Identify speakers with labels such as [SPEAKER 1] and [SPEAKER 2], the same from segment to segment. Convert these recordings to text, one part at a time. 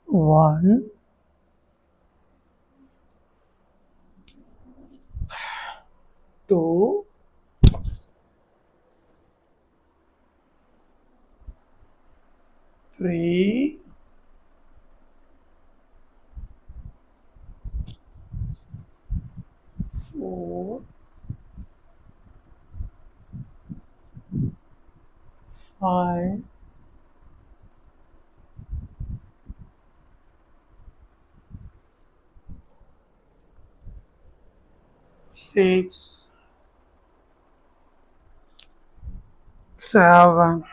[SPEAKER 1] 1, 2, 3, 4, 5, 6, 7,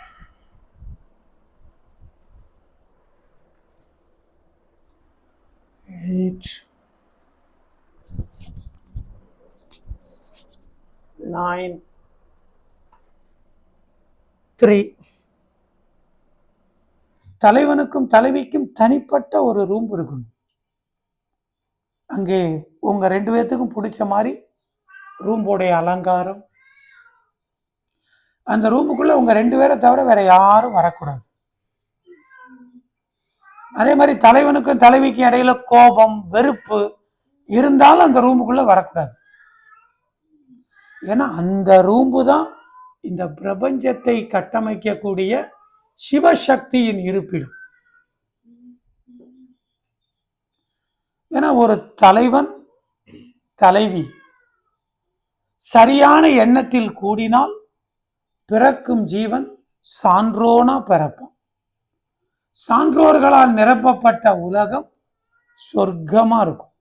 [SPEAKER 1] 8, 9, 3. தலைவனுக்கும் தலைவிக்கும் தனிப்பட்ட ஒரு ரூம் இருக்கணும். அங்கே உங்க 2 பேர்த்துக்கும் பிடிச்ச மாதிரி ரூம்போடைய அலங்காரம், அந்த ரூமுக்குள்ள உங்க 2 பேரை தவிர வேற யாரும் வரக்கூடாது. அதே மாதிரி தலைவனுக்கும் தலைவிக்கும் இடையில கோபம், வெறுப்பு இருந்தாலும் அந்த ரூமுக்குள்ள வரக்கூடாது. ஏன்னா அந்த ரூம்பு தான் இந்த பிரபஞ்சத்தை கட்டமைக்கக்கூடிய சிவசக்தியின் இருப்பிடம். ஏன்னா ஒரு தலைவன் தலைவி சரியான எண்ணத்தில் கூடினால் பிறக்கும் ஜீவன் சான்றோனா பிறப்பான். சான்றோர்களால் நிரப்பப்பட்ட உலகம் சொர்க்கமா இருக்கும்.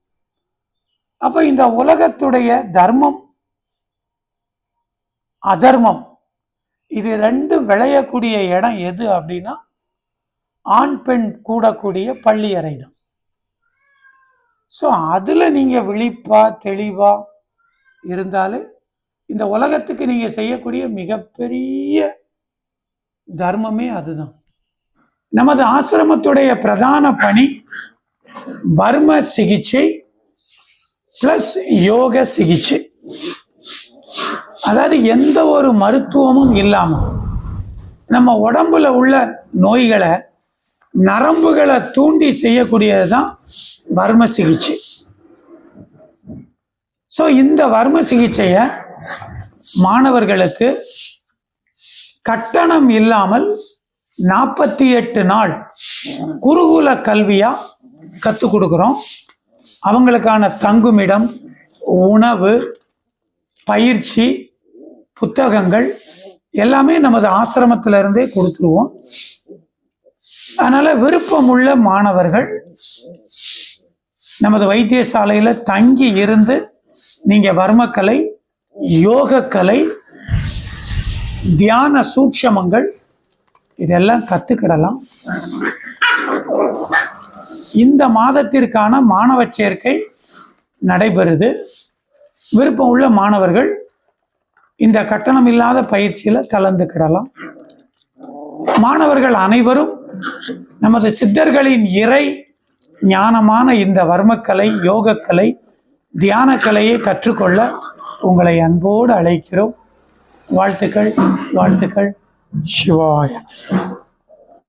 [SPEAKER 1] அப்ப இந்த உலகத்துடைய தர்மம் அதர்மம் இது 2 விளையக்கூடிய இடம் எது அப்படின்னா ஆண் பெண் கூடக்கூடிய பள்ளியறை தான். ஸோ அதுல நீங்க விழிப்பா தெளிவா இருந்தாலே இந்த உலகத்துக்கு நீங்க செய்யக்கூடிய மிகப்பெரிய தர்மமே அதுதான். நமது ஆசிரமத்துடைய பிரதான பணி வர்ம சிகிச்சை பிளஸ் யோக சிகிச்சை. அதாவது எந்த ஒரு மருத்துவமும் இல்லாம நம்ம உடம்புல உள்ள நோய்களை நரம்புகளை தூண்டி செய்யக்கூடியதுதான் வர்ம சிகிச்சை. ஸோ இந்த வர்ம சிகிச்சைய மாணவர்களுக்கு கட்டணம் இல்லாமல் 48 நாள் குருகுல கல்வியா கற்றுக் கொடுக்குறோம். அவங்களுக்கான தங்குமிடம், உணவு, பயிற்சி, புத்தகங்கள் எல்லாமே நமது ஆசிரமத்திலிருந்தே கொடுத்துருவோம். அதனால விருப்பமுள்ள மாணவர்கள் நமது வைத்தியசாலையில தங்கி இருந்து நீங்க வர்மக்கலை, யோகக்கலை, தியான சூட்சமங்கள் இதெல்லாம் கத்துக்கிடலாம். இந்த மாதத்திற்கான மாணவ சேர்க்கை நடைபெறுது. விருப்பம் உள்ள மாணவர்கள் இந்த கட்டணம் இல்லாத பயிற்சியில கலந்துக்கிடலாம். மாணவர்கள் அனைவரும் நமது சித்தர்களின் இறை ஞானமான இந்த வர்மக்கலை, யோகக்கலை, தியான கலையை கற்றுக்கொள்ள உங்களை அன்போடு அழைக்கிறோம். வாழ்த்துக்கள், வாழ்த்துக்கள். சிவாய.